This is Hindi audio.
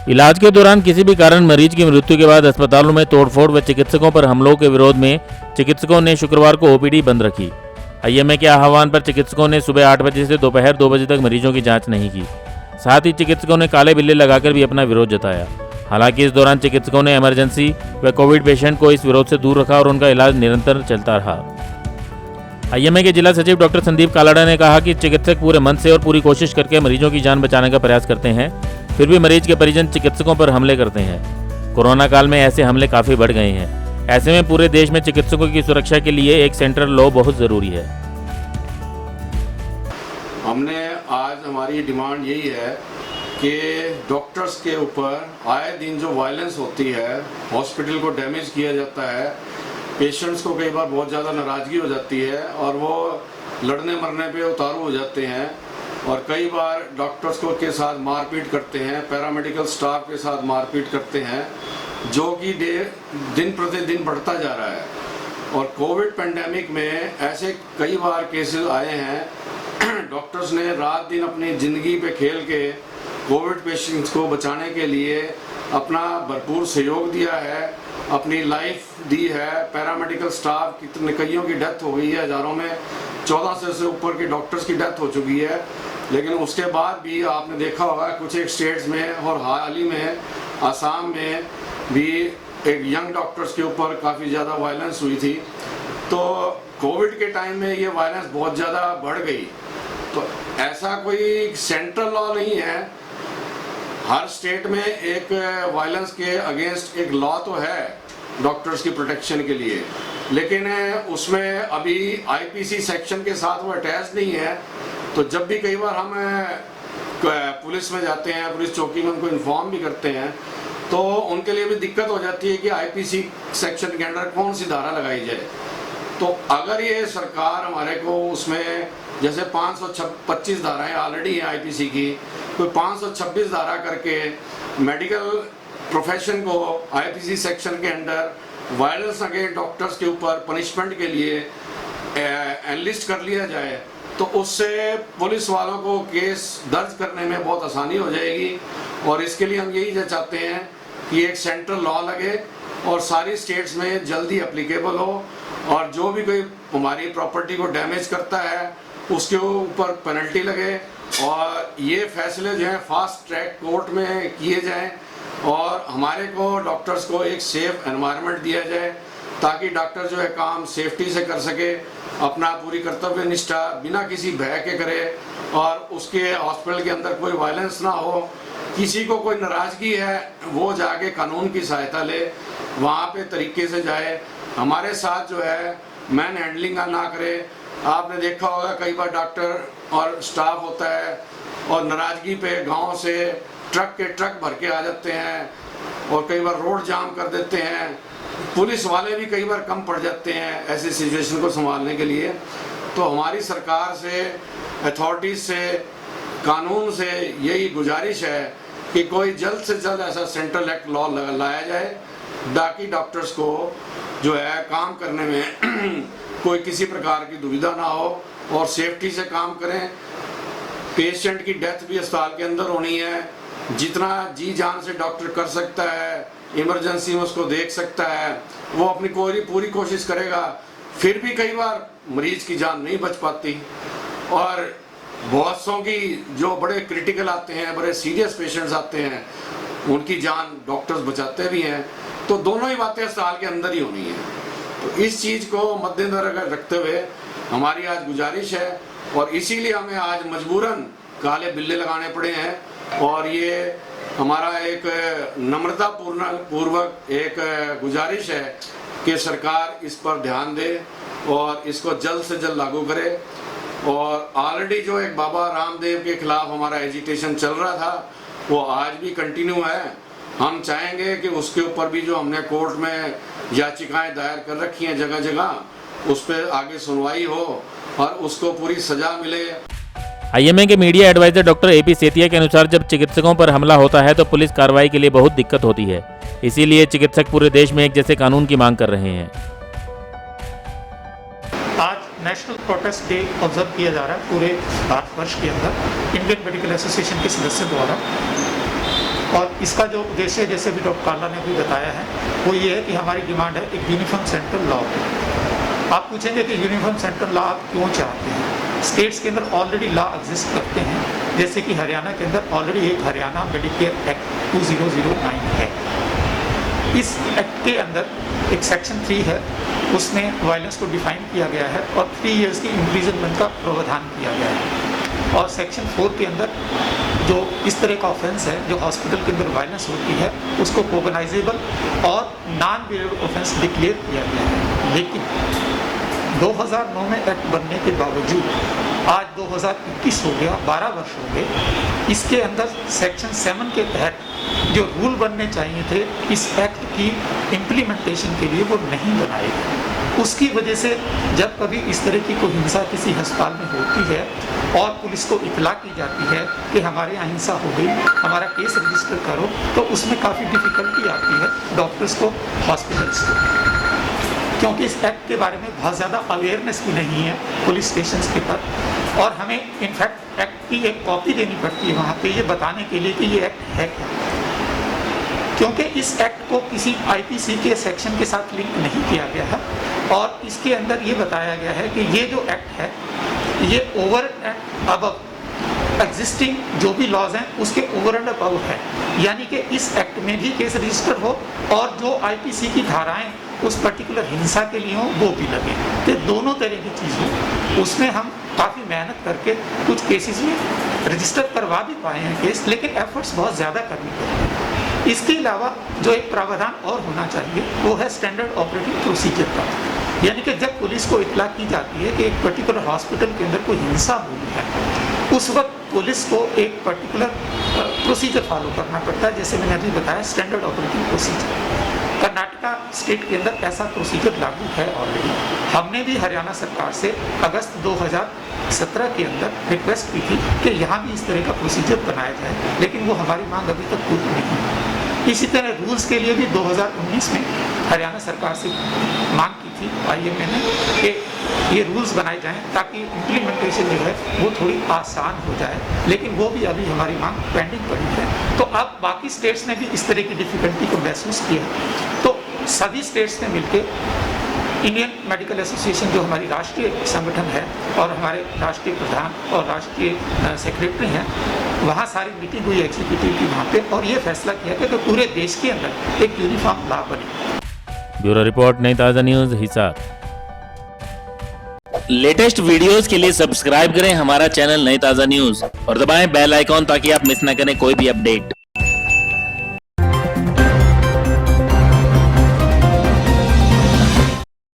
इलाज के दौरान किसी भी कारण मरीज की मृत्यु के बाद अस्पतालों में तोड़फोड़ व चिकित्सकों पर हमलों के विरोध में चिकित्सकों ने शुक्रवार को ओपीडी बंद रखी। आईएमए के आह्वान पर चिकित्सकों ने सुबह 8 बजे से दोपहर 2 बजे तक मरीजों की जांच नहीं की। साथ ही चिकित्सकों ने काले बिल्ले लगाकर भी अपना विरोध जताया। हालांकि इस दौरान चिकित्सकों ने इमरजेंसी व कोविड पेशेंट को इस विरोध से दूर रखा और उनका इलाज निरंतर चलता रहा। आईएमए के जिला सचिव डॉक्टर संदीप कालाड़ा ने कहा कि चिकित्सक पूरे मन से और पूरी कोशिश करके मरीजों की जान बचाने का प्रयास करते हैं, फिर भी मरीज के परिजन चिकित्सकों पर हमले करते हैं। कोरोना काल में ऐसे हमले काफी बढ़ गए हैं। ऐसे में पूरे देश में चिकित्सकों की सुरक्षा के लिए एक सेंट्रल लॉ बहुत जरूरी है। हमने आज हमारी डिमांड यही है कि डॉक्टर्स के ऊपर आए दिन जो वायलेंस होती है, हॉस्पिटल को डैमेज किया जाता है, पेशेंट्स को कई बार बहुत ज़्यादा नाराज़गी हो जाती है और वो लड़ने मरने पे उतारू हो जाते हैं और कई बार डॉक्टर्स को के साथ मारपीट करते हैं, पैरामेडिकल स्टाफ के साथ मारपीट करते हैं, जो कि दिन प्रतिदिन बढ़ता जा रहा है। और कोविड पेंडेमिक में ऐसे कई बार केसेस आए हैं, डॉक्टर्स ने रात दिन अपनी ज़िंदगी पे खेल के कोविड पेशेंट्स को बचाने के लिए अपना भरपूर सहयोग दिया है, अपनी लाइफ दी है। पैरामेडिकल स्टाफ कितने कईयों की डेथ हो गई है, हज़ारों में 1400 से ऊपर के डॉक्टर्स की डेथ हो चुकी है। लेकिन उसके बाद भी आपने देखा होगा कुछ एक स्टेट्स में और हाल ही में आसाम में भी एक यंग डॉक्टर्स के ऊपर काफ़ी ज़्यादा वायलेंस हुई थी। तो कोविड के टाइम में ये वायलेंस बहुत ज़्यादा बढ़ गई। तो ऐसा कोई सेंट्रल लॉ नहीं है, हर स्टेट में एक वायलेंस के अगेंस्ट एक लॉ तो है डॉक्टर्स की प्रोटेक्शन के लिए, लेकिन उसमें अभी आईपीसी सेक्शन के साथ वो अटैच नहीं है। तो जब भी कई बार हम पुलिस में जाते हैं, पुलिस चौकी में उनको इन्फॉर्म भी करते हैं, तो उनके लिए भी दिक्कत हो जाती है कि आईपीसी सेक्शन के अंडर कौन सी धारा लगाई जाए। तो अगर ये सरकार हमारे को उसमें जैसे 525 धाराएं ऑलरेडी हैं आईपीसी की, कोई 526 धारा करके मेडिकल प्रोफेशन को आईपीसी सेक्शन के अंडर वायलेंस अगेंस्ट डॉक्टर्स के ऊपर पनिशमेंट के लिए एनलिस्ट कर लिया जाए, तो उससे पुलिस वालों को केस दर्ज करने में बहुत आसानी हो जाएगी। और इसके लिए हम यही चाहते हैं कि एक सेंट्रल लॉ लगे और सारी स्टेट्स में जल्दी एप्लीकेबल हो, और जो भी कोई हमारी प्रॉपर्टी को डैमेज करता है उसके ऊपर पेनल्टी लगे, और ये फैसले जो हैं फास्ट ट्रैक कोर्ट में किए जाएं, और हमारे को डॉक्टर्स को एक सेफ एनवायरनमेंट दिया जाए ताकि डॉक्टर जो है काम सेफ्टी से कर सके, अपना पूरी कर्तव्य निष्ठा बिना किसी भय के करे, और उसके हॉस्पिटल के अंदर कोई वायलेंस ना हो। किसी को कोई नाराज़गी है वो जाके कानून की सहायता ले, वहाँ पे तरीके से जाए, हमारे साथ जो है मैन हैंडलिंग ना करे। आपने देखा होगा कई बार डॉक्टर और स्टाफ होता है और नाराज़गी पे गांव से ट्रक के ट्रक भर के आ जाते हैं और कई बार रोड जाम कर देते हैं। पुलिस वाले भी कई बार कम पड़ जाते हैं ऐसी सिचुएशन को संभालने के लिए। तो हमारी सरकार से, अथॉरिटीज़ से, कानून से यही गुजारिश है कि कोई जल्द से जल्द ऐसा सेंट्रल एक्ट लॉ लाया जाए ताकि डॉक्टर्स को जो है काम करने में कोई किसी प्रकार की दुविधा ना हो और सेफ्टी से काम करें। पेशेंट की डेथ भी अस्पताल के अंदर होनी है, जितना जी जान से डॉक्टर कर सकता है, इमरजेंसी में उसको देख सकता है, वो अपनी पूरी कोशिश करेगा। फिर भी कई बार मरीज की जान नहीं बच पाती, और बहुत सौ की जो बड़े क्रिटिकल आते हैं, बड़े सीरियस पेशेंट्स आते हैं, उनकी जान डॉक्टर्स बचाते भी हैं। तो दोनों ही बातें अस्पताल के अंदर ही होनी है। तो इस चीज़ को मद्देनजर रखते हुए हमारी आज गुजारिश है, और इसीलिए हमें आज मजबूरन काले बिल्ले लगाने पड़े हैं। और ये हमारा एक नम्रता पूर्वक एक गुजारिश है कि सरकार इस पर ध्यान दे और इसको जल्द से जल्द लागू करे। और ऑलरेडी जो एक बाबा रामदेव के खिलाफ हमारा एजिटेशन चल रहा था, वो आज भी कंटिन्यू है। हम चाहेंगे कि उसके ऊपर भी जो हमने कोर्ट में याचिकाएं दायर कर रखी हैं जगह जगह, उस पर आगे सुनवाई हो और उसको पूरी सजा मिले। आईएमए के media adviser doctor AP Setia के अनुसार जब चिकित्सकों पर हमला होता है तो पुलिस कार्रवाई के लिए बहुत दिक्कत होती है, इसीलिए चिकित्सक पूरे देश में एक जैसे कानून की मांग कर रहे हैं। आज नेशनल प्रोटेस्ट डे ऑब्जर्व किया जा रहा है पूरे भारतवर्ष के अंदर इंडियन मेडिकल एसोसिएशन के सदस्य द्वारा। और इसका जो उद्देश्य, जैसे भी डॉक्टर काला ने भी बताया है, वो ये है कि हमारी डिमांड है एक यूनिफॉर्म सेंट्रल लॉ। आप पूछेंगे कि यूनिफॉर्म सेंट्रल लॉ आप क्यों चाहते हैं? स्टेट्स के अंदर ऑलरेडी लॉ एग्जिस्ट करते हैं, जैसे कि हरियाणा के अंदर ऑलरेडी एक हरियाणा मेडिकेयर एक्ट 2009 है। इस एक्ट के अंदर एक सेक्शन 3 है, उसमें वायलेंस को डिफाइन किया गया है और 3 इयर्स की इम्प्रिजनमेंट का प्रावधान किया गया है। और सेक्शन 4 के अंदर जो इस तरह का ऑफेंस है, जो हॉस्पिटल के अंदर वायलेंस होती है, उसको कोगनाइजेबल और नॉन बेरेबल ऑफेंस डिक्लेयर किया गया है। लेकिन 2009 में एक्ट बनने के बावजूद आज 2021 हो गया, 12 वर्ष हो गए, इसके अंदर सेक्शन 7 के तहत जो रूल बनने चाहिए थे इस एक्ट की इम्प्लीमेंटेशन के लिए, वो नहीं बनाए गए। उसकी वजह से जब कभी इस तरह की कोई हिंसा किसी अस्पताल में होती है और पुलिस को इतला की जाती है कि हमारे यहाँ हिंसा हो गई, हमारा केस रजिस्टर करो, तो उसमें काफ़ी डिफ़िकल्टी आती है डॉक्टर्स को, हॉस्पिटल्स को, क्योंकि इस एक्ट के बारे में बहुत ज़्यादा अवेयरनेस भी नहीं है पुलिस स्टेशंस के पर। और हमें इनफैक्ट एक्ट की एक कॉपी देनी पड़ती है वहाँ पे, ये बताने के लिए कि ये एक्ट है क्या, क्योंकि इस एक्ट को किसी आईपीसी के सेक्शन के साथ लिंक नहीं किया गया है। और इसके अंदर ये बताया गया है कि ये जो एक्ट है ये ओवर एंड अबव एग्जिस्टिंग जो भी लॉज हैं उसके ओवर एंड अबव है, यानी कि इस एक्ट में भी केस रजिस्टर हो और जो आईपीसी की धाराएं उस पर्टिकुलर हिंसा के लिए हो वो भी लगे, तो दोनों तरह की चीज़ हो। उसमें हम काफ़ी मेहनत करके कुछ केसेस में रजिस्टर करवा भी पाए हैं केस, लेकिन एफर्ट्स बहुत ज़्यादा करनी पड़ती है। इसके अलावा जो एक प्रावधान और होना चाहिए वो है स्टैंडर्ड ऑपरेटिंग प्रोसीजर का, यानी कि जब पुलिस को इत्तला की जाती है कि एक पर्टिकुलर हॉस्पिटल के अंदर कोई हिंसा हुई है, उस वक्त पुलिस को एक पर्टिकुलर प्रोसीजर फॉलो करना पड़ता है, जैसे मैंने अभी बताया standard operating procedure. Karnataka state के अंदर ऐसा प्रोसीजर लागू है ऑलरेडी। हमने भी हरियाणा सरकार से अगस्त 2017 के अंदर रिक्वेस्ट की थी कि यहाँ भी इस तरह का प्रोसीजर बनाया जाए, लेकिन वो हमारी मांग अभी तक पूरी नहीं हुई। इसी तरह रूल्स के लिए भी 2019 में हरियाणा सरकार से मांग की थी IMA ने कि ये रूल्स बनाए जाएं ताकि इम्प्लीमेंटेशन जो है वो थोड़ी आसान हो जाए, लेकिन वो भी अभी हमारी मांग पेंडिंग पड़ी है। तो अब बाकी स्टेट्स ने भी इस तरह की डिफ़िकल्टी को महसूस किया, तो सभी स्टेट्स ने मिलकर इंडियन मेडिकल एसोसिएशन जो हमारी राष्ट्रीय संगठन है और हमारे राष्ट्रीय प्रधान और राष्ट्रीय सेक्रेटरी हैं, वहाँ सारी मीटिंग हुई एग्जीक्यूटिव की वहाँ पे, और ये फैसला किया कि पूरे देश के अंदर एक यूनिफॉर्म लॉ बने। ब्यूरो रिपोर्ट, नई ताज़ा न्यूज़, हिसार। लेटेस्ट वीडियोस के लिए सब्सक्राइब करें हमारा चैनल नई ताज़ा न्यूज़ और दबाएं बेल आइकॉन ताकि आप मिस ना करें कोई भी अपडेट।